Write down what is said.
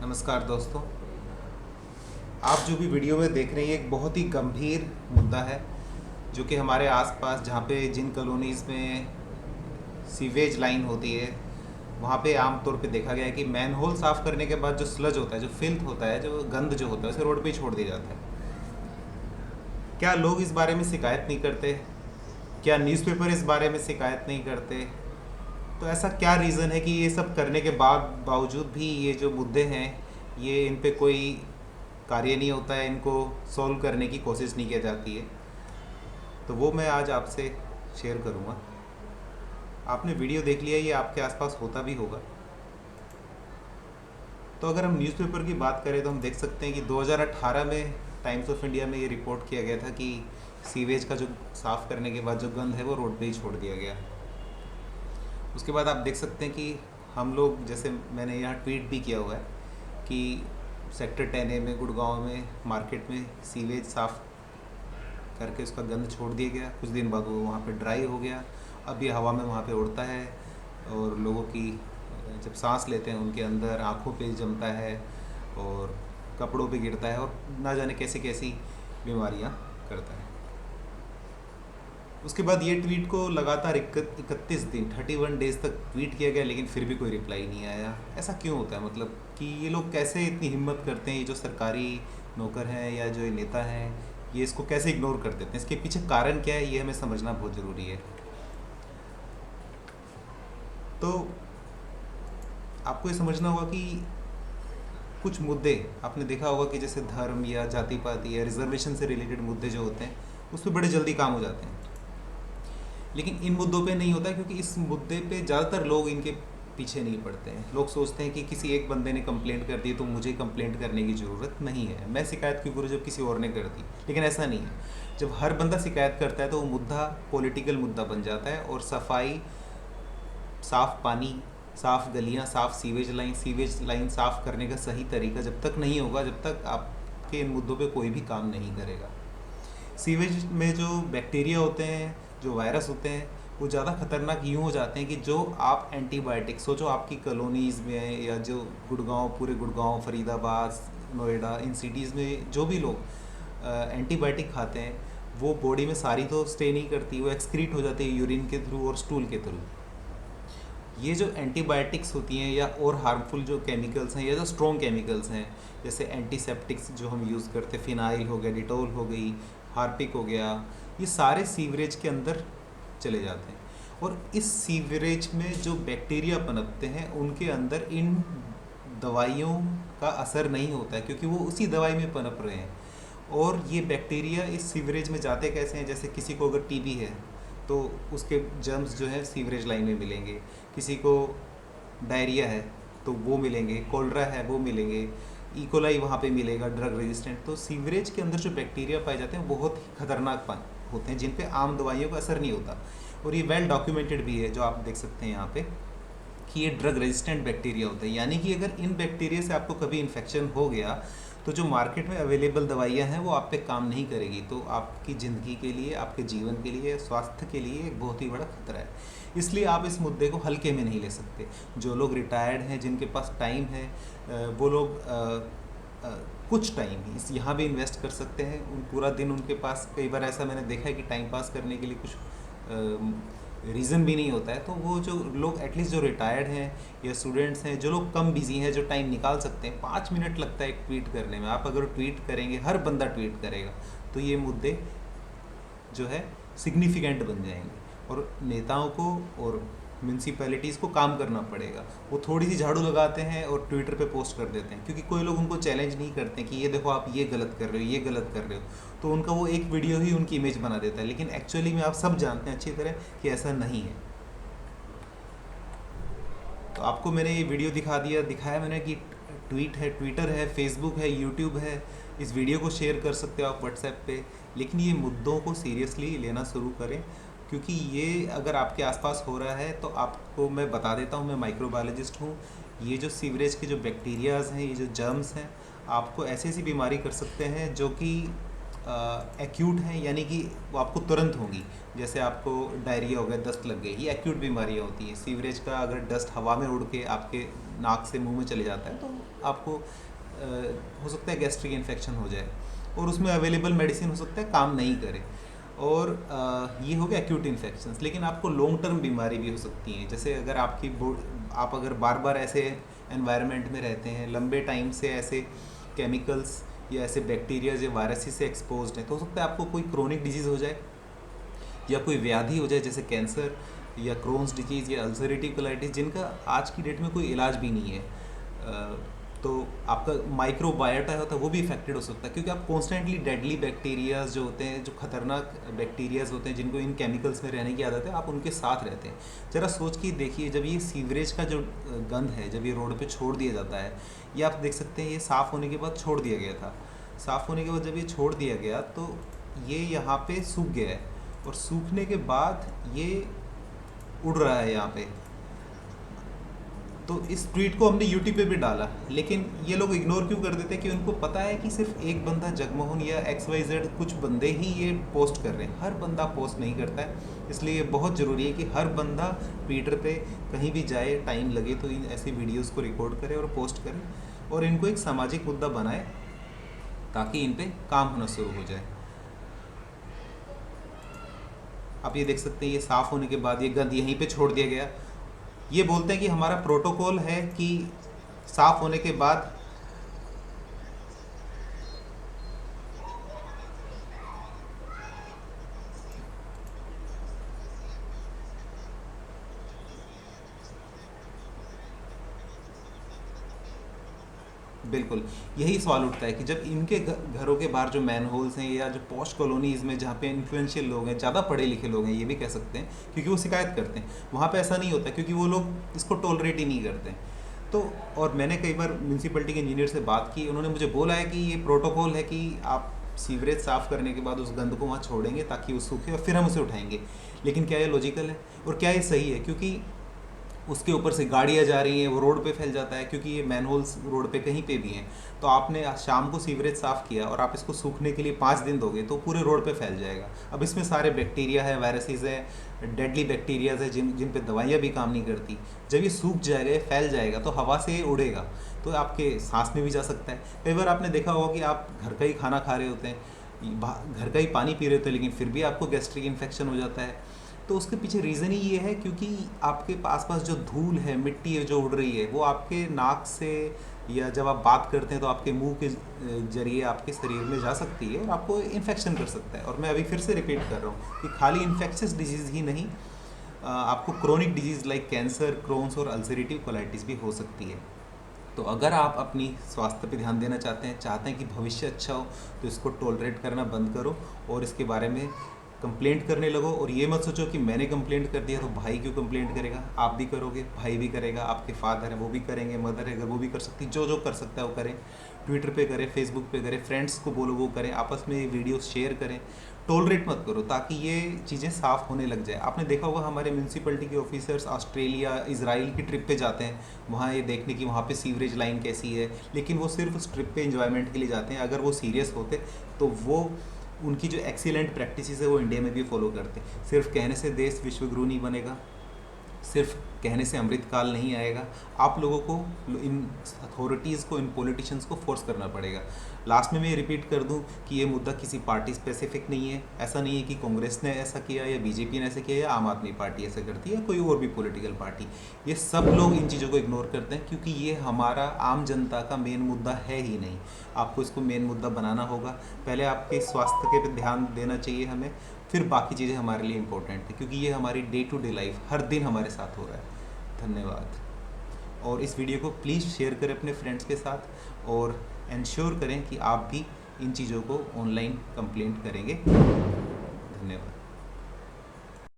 नमस्कार दोस्तों। आप जो भी वीडियो में देख रहे हैं एक बहुत ही गंभीर मुद्दा है जो कि हमारे आसपास जहाँ पे जिन कॉलोनीज़ में सीवेज लाइन होती है वहाँ पे आम तौर पे देखा गया है कि मैनहोल साफ़ करने के बाद जो स्लज होता है, जो फिल्थ होता है, जो गंद जो होता है उसे रोड पे ही छोड़ दिया जाता है। क्या लोग इस बारे में शिकायत नहीं करते? क्या न्यूज़पेपर इस बारे में शिकायत नहीं करते? तो ऐसा क्या रीज़न है कि ये सब करने के बावजूद भी ये जो मुद्दे हैं ये इन पे कोई कार्य नहीं होता है, इनको सॉल्व करने की कोशिश नहीं की जाती है? तो वो मैं आज आपसे शेयर करूँगा। आपने वीडियो देख लिया, ये आपके आसपास होता भी होगा। तो अगर हम न्यूज़पेपर की बात करें तो हम देख सकते हैं कि 2018 में टाइम्स ऑफ इंडिया में ये रिपोर्ट किया गया था कि सीवेज का जो साफ़ करने के बाद जो गंद है वो रोड पे ही छोड़ दिया गया। उसके बाद आप देख सकते हैं कि हम लोग, जैसे मैंने यहाँ ट्वीट भी किया हुआ है कि सेक्टर 10A में गुड़गांव में मार्केट में सीवेज साफ़ करके उसका गंद छोड़ दिया गया। कुछ दिन बाद वो वहाँ पे ड्राई हो गया, अब ये हवा में वहाँ पे उड़ता है और लोगों की जब सांस लेते हैं उनके अंदर आँखों पे जमता है और कपड़ों पे गिरता है और ना जाने कैसी कैसी बीमारियाँ करता है। उसके बाद ये ट्वीट को लगातार 31 दिन 31 डेज़ तक ट्वीट किया गया, लेकिन फिर भी कोई रिप्लाई नहीं आया। ऐसा क्यों होता है? मतलब कि ये लोग कैसे इतनी हिम्मत करते हैं, ये जो सरकारी नौकर हैं या जो ये नेता हैं, ये इसको कैसे इग्नोर कर देते हैं? इसके पीछे कारण क्या है, ये हमें समझना बहुत ज़रूरी है। तो आपको ये समझना होगा कि कुछ मुद्दे आपने देखा होगा कि जैसे धर्म या जाति पाति या रिजर्वेशन से रिलेटेड मुद्दे जो होते हैं उस पर बड़े जल्दी काम हो जाते हैं, लेकिन इन मुद्दों पे नहीं होता, क्योंकि इस मुद्दे पे ज़्यादातर लोग इनके पीछे नहीं पड़ते हैं। लोग सोचते हैं कि किसी एक बंदे ने कंप्लेंट कर दी तो मुझे कंप्लेंट करने की ज़रूरत नहीं है, मैं शिकायत क्यों करूँ जब किसी और ने कर दी। लेकिन ऐसा नहीं है। जब हर बंदा शिकायत करता है तो वो मुद्दा पॉलिटिकल मुद्दा बन जाता है और सफाई, साफ़ पानी, साफ़ गलियाँ, साफ़ सीवेज लाइन साफ़ करने का सही तरीका जब तक नहीं होगा, जब तक आपके इन मुद्दों पे कोई भी काम नहीं करेगा। सीवेज में जो बैक्टीरिया होते हैं, जो वायरस होते हैं, वो ज़्यादा खतरनाक यूँ हो जाते हैं कि जो आप एंटीबायोटिक्स सोचो आपकी कॉलोनीज़ में या जो गुड़गांव, पूरे गुड़गांव, फरीदाबाद, नोएडा, इन सिटीज़ में जो भी लोग एंटीबायोटिक खाते हैं वो बॉडी में सारी तो स्टे नहीं करती, वो एक्सक्रीट हो जाती है यूरिन के थ्रू और स्टूल के थ्रू। ये जो एंटीबायोटिक्स होती हैं या और हार्मफुल जो केमिकल्स हैं या जो स्ट्रॉन्ग केमिकल्स हैं, जैसे एंटीसेप्टिक्स जो हम यूज़ करते हैं, फिनाइल हो गया, डिटोल हो गई, हार्पिक हो गया, ये सारे सीवरेज के अंदर चले जाते हैं और इस सीवरेज में जो बैक्टीरिया पनपते हैं उनके अंदर इन दवाइयों का असर नहीं होता है, क्योंकि वो उसी दवाई में पनप रहे हैं। और ये बैक्टीरिया इस सीवरेज में जाते कैसे हैं? जैसे किसी को अगर टीबी है तो उसके जर्म्स जो है सीवरेज लाइन में मिलेंगे, किसी को डायरिया है तो वो मिलेंगे, कोलरा है वो मिलेंगे, इकोलाई वहाँ पे मिलेगा, ड्रग रेजिस्टेंट। तो सीवरेज के अंदर जो बैक्टीरिया पाए जाते हैं बहुत ही खतरनाक होते हैं, जिन पे आम दवाइयों का असर नहीं होता। और ये वेल डॉक्यूमेंटेड भी है, जो आप देख सकते हैं यहाँ पे, कि ये ड्रग रेजिस्टेंट बैक्टीरिया होता है। यानी कि अगर इन बैक्टीरिया से आपको कभी इन्फेक्शन हो गया तो जो मार्केट में अवेलेबल दवाइयाँ हैं वो आप पे काम नहीं करेगी, तो आपकी ज़िंदगी के लिए, आपके जीवन के लिए, स्वास्थ्य के लिए एक बहुत ही बड़ा खतरा है। इसलिए आप इस मुद्दे को हल्के में नहीं ले सकते। जो लोग रिटायर्ड हैं, जिनके पास टाइम है, वो लोग कुछ टाइम इस यहाँ भी इन्वेस्ट कर सकते हैं। पूरा दिन उनके पास, कई बार ऐसा मैंने देखा है कि टाइम पास करने के लिए कुछ रीज़न भी नहीं होता है, तो वो जो लोग एटलीस्ट जो रिटायर्ड हैं या स्टूडेंट्स हैं, जो लोग कम बिजी हैं, जो टाइम निकाल सकते हैं, 5 मिनट लगता है एक ट्वीट करने में। आप अगर ट्वीट करेंगे, हर बंदा ट्वीट करेगा, तो ये मुद्दे जो है सिग्निफिकेंट बन जाएंगे और नेताओं को और म्यूनसिपैलिटीज़ को काम करना पड़ेगा। वो थोड़ी सी झाड़ू लगाते हैं और ट्विटर पे पोस्ट कर देते हैं, क्योंकि कोई लोग उनको चैलेंज नहीं करते कि ये देखो आप ये गलत कर रहे हो, ये गलत कर रहे हो, तो उनका वो एक वीडियो ही उनकी इमेज बना देता है। लेकिन एक्चुअली में आप सब जानते हैं अच्छी तरह कि ऐसा नहीं है। तो आपको मैंने ये वीडियो दिखाया मैंने कि ट्वीट है, ट्विटर है, फेसबुक है, यूट्यूब है, इस वीडियो को शेयर कर सकते हो आप व्हाट्सएप पे। लेकिन ये मुद्दों को सीरियसली लेना शुरू करें, क्योंकि ये अगर आपके आसपास हो रहा है तो आपको मैं बता देता हूँ, मैं माइक्रोबायोलॉजिस्ट हूँ। ये जो सीवरेज के जो बैक्टीरियाज़ हैं, ये जो जर्म्स हैं, आपको ऐसी ऐसी बीमारी कर सकते हैं जो कि एक्यूट हैं, यानी कि वो आपको तुरंत होंगी। जैसे आपको डायरिया हो गया, दस्त लग गई, ये एक्यूट बीमारियाँ होती हैं। सीवरेज का अगर डस्ट हवा में उड़ के आपके नाक से मुंह में चले जाता है तो आपको हो सकता है गैस्ट्रिक इन्फेक्शन हो जाए, और उसमें अवेलेबल मेडिसिन हो सकता है काम नहीं करे। और ये हो गया एक्यूट इन्फेक्शंस। लेकिन आपको लॉन्ग टर्म बीमारी भी हो सकती हैं, जैसे अगर आप अगर बार बार ऐसे एनवायरनमेंट में रहते हैं, लंबे टाइम से ऐसे केमिकल्स या ऐसे बैक्टीरियाज या वायरसेस से एक्सपोज्ड हैं, तो हो सकता है आपको कोई क्रोनिक डिजीज़ हो जाए या कोई व्याधि हो जाए, जैसे कैंसर या क्रोन्स डिजीज़ या अल्सरेटिव कोलाइटिस, जिनका आज की डेट में कोई इलाज भी नहीं है। तो आपका माइक्रोबायोटा होता है वो भी इफेक्टेड हो सकता है, क्योंकि आप कॉन्स्टेंटली डेडली बैक्टीरियाज जो होते हैं, जो खतरनाक बैक्टीरियाज होते हैं जिनको इन केमिकल्स में रहने की आदत है, आप उनके साथ रहते हैं। ज़रा सोच के देखिए, जब ये सीवरेज का जो गंद है जब ये रोड पे छोड़ दिया जाता है, ये आप देख सकते हैं ये साफ़ होने के बाद छोड़ दिया गया था। साफ़ होने के बाद जब ये छोड़ दिया गया तो ये यहाँ पे सूख गया है, और सूखने के बाद ये उड़ रहा है यहाँ पे। तो इस ट्वीट को हमने यूट्यूब पे भी डाला, लेकिन ये लोग इग्नोर क्यों कर देते हैं कि उनको पता है कि सिर्फ एक बंदा जगमोहन या XYZ कुछ बंदे ही ये पोस्ट कर रहे हैं, हर बंदा पोस्ट नहीं करता है। इसलिए ये बहुत ज़रूरी है कि हर बंदा ट्विटर पे कहीं भी जाए, टाइम लगे तो इन ऐसी वीडियोज़ को रिकॉर्ड करे और पोस्ट करे, और इनको एक सामाजिक मुद्दा बनाए ताकि इन पर काम होना शुरू हो जाए। आप ये देख सकते हैं ये साफ़ होने के बाद ये गंद यहीं पे छोड़ दिया गया। ये बोलते हैं कि हमारा प्रोटोकॉल है कि साफ़ होने के बाद बिल्कुल यही सवाल उठता है कि जब इनके घरों के बाहर जो मैन होल्स हैं या जो पॉश कॉलोनीज़ में जहाँ पे इन्फ्लुएंशियल लोग हैं, ज़्यादा पढ़े लिखे लोग हैं, ये भी कह सकते हैं, क्योंकि वो शिकायत करते हैं, वहाँ पे ऐसा नहीं होता क्योंकि वो लोग इसको टॉलरेट ही नहीं करते। तो और मैंने कई बार म्यूनसिपलिटी के इंजीनियर से बात की, उन्होंने मुझे बोला है कि ये प्रोटोकॉल है कि आप सीवरेज साफ़ करने के बाद उस गंद को वहाँ छोड़ेंगे ताकि वो सूखे और फिर हम उसे उठाएंगे। लेकिन क्या ये लॉजिकल है और क्या ये सही है? क्योंकि उसके ऊपर से गाड़ियाँ जा रही हैं, वो रोड पे फैल जाता है, क्योंकि ये मैनहोल्स रोड पे कहीं पे भी हैं। तो आपने आज शाम को सीवरेज साफ़ किया और आप इसको सूखने के लिए 5 दिन दोगे तो पूरे रोड पे फैल जाएगा। अब इसमें सारे बैक्टीरिया है, वायरसेस है, डेडली बैक्टीरियाज है जिन पे दवाइयाँ भी काम नहीं करती। जब ये सूख जाएगा, ये फैल जाएगा तो हवा से ये उड़ेगा, तो आपके सांस में भी जा सकता है। कई बार आपने देखा होगा कि आप घर का ही खाना खा रहे होते हैं, घर का ही पानी पी रहे होते हैं, लेकिन फिर भी आपको गैस्ट्रिक इन्फेक्शन हो जाता है। तो उसके पीछे रीज़न ही ये है क्योंकि आपके आसपास जो धूल है, मिट्टी है जो उड़ रही है, वो आपके नाक से या जब आप बात करते हैं तो आपके मुंह के जरिए आपके शरीर में जा सकती है और आपको इन्फेक्शन कर सकता है। और मैं अभी फिर से रिपीट कर रहा हूँ कि खाली इन्फेक्शियस डिजीज़ ही नहीं, आपको chronic disease like cancer, Crohn's और अल्सरेटिव कोलाइटिस भी हो सकती है। तो अगर आप अपनी स्वास्थ्य पे ध्यान देना चाहते हैं कि भविष्य अच्छा हो, तो इसको टॉलरेट करना बंद करो और इसके बारे में कंप्लेंट करने लगो। और ये मत सोचो कि मैंने कंप्लेंट कर दिया तो भाई क्यों कंप्लेंट करेगा। आप भी करोगे, भाई भी करेगा, आपके फादर है वो भी करेंगे, मदर है अगर वो भी कर सकती, जो कर सकता है वो करें। ट्विटर पे करें, फेसबुक पे करें, फ्रेंड्स को बोलो वो करें, आपस में वीडियो शेयर करें। टॉलरेट मत करो ताकि ये चीज़ें साफ़ होने लग जाए। आपने देखा होगा हमारे म्यूनसिपलिटी के ऑफिसर्स ऑस्ट्रेलिया, इजराइल की ट्रिप पे जाते हैं, वहाँ ये देखने की वहाँ पे सीवरेज लाइन कैसी है, लेकिन वो सिर्फ उस ट्रिप पे एंजॉयमेंट के लिए जाते हैं। अगर वो सीरियस होते तो वो उनकी जो एक्सीलेंट प्रैक्टिसेस है वो इंडिया में भी फॉलो करते। सिर्फ कहने से देश विश्वगुरु नहीं बनेगा, सिर्फ कहने से अमृतकाल नहीं आएगा। आप लोगों को, इन अथॉरिटीज़ को, इन पॉलिटिशियंस को फोर्स करना पड़ेगा। लास्ट में मैं रिपीट कर दूं कि ये मुद्दा किसी पार्टी स्पेसिफिक नहीं है। ऐसा नहीं है कि कांग्रेस ने ऐसा किया या बीजेपी ने ऐसा किया या आम आदमी पार्टी ऐसा करती है, कोई और भी पॉलिटिकल पार्टी। ये सब लोग इन चीज़ों को इग्नोर करते हैं क्योंकि ये हमारा आम जनता का मेन मुद्दा है ही नहीं। आपको इसको मेन मुद्दा बनाना होगा। पहले आपके स्वास्थ्य के पे ध्यान देना चाहिए हमें, फिर बाकी चीज़ें हमारे लिए इम्पोर्टेंट है क्योंकि ये हमारी डे टू डे लाइफ हर दिन हमारे साथ हो रहा है। धन्यवाद। और इस वीडियो को प्लीज़ शेयर करें अपने फ्रेंड्स के साथ और इंश्योर करें कि आप भी इन चीज़ों को ऑनलाइन कंप्लेंट करेंगे। धन्यवाद।